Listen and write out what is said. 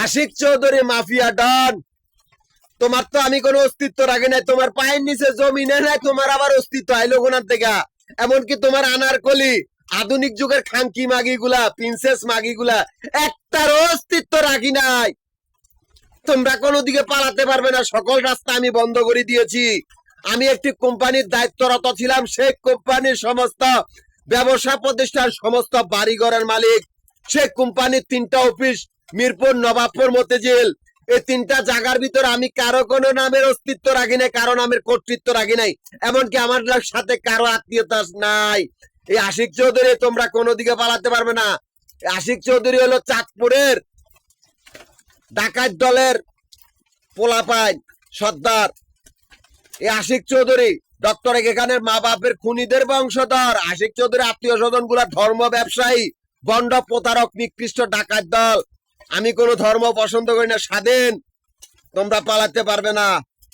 Ashiq Chowdhury mafia don, তোমার তো আমি কোনো অস্তিত্ব রাখি নাই। তোমার পায়ের নিচে জমিনে নাই, তোমার আবার অস্তিত্ব আইলো কোনার থেকে? এমনকি তোমার আনারকলি আধুনিক যুগের খাঙ্কি মাগি গুলা, প্রিন্সেস মাগি গুলা একটার অস্তিত্ব রাখি নাই। তোমরা কোনো দিকে পালাতে পারবে না, সকল রাস্তা আমি বন্ধ করে দিয়েছি। আমি একটি কোম্পানির দায়িত্বরত ছিলাম, সেই কোম্পানির সমস্ত ব্যবসা প্রতিষ্ঠান, সমস্ত বাড়িঘরের মালিক। সেই কোম্পানির 3টা অফিস, মিরপুর, নবাবপুর, মতিঝিল, এই 3টা জায়গার ভিতরে আমি কারো কোনো নামের অস্তিত্ব রাখি নাই, কারো নামের কর্তৃত্ব রাখি নাই, এমনকি আমার সাথে কারো আত্মীয়তা নাই। এই আশিক চৌধুরী তোমরা কোনো দিকে পালাতে পারবে না। আশিক চৌধুরী হলো চাঁদপুরের ডাকাত দলের পোলাপাইন সর্দার। এই আশিক চৌধুরী ডক্টর এখানের মা বাপের খুনিদের বংশধর। আশিক চৌধুরী আত্মীয় স্বজন গুলা ধর্ম ব্যবসায়ী, বন্ড প্রতারক, নিকৃষ্ট ডাকাত দল। আমি কোনো ধর্ম পছন্দ করি না। স্বাধীন, তোমরা পালাতে পারবে না।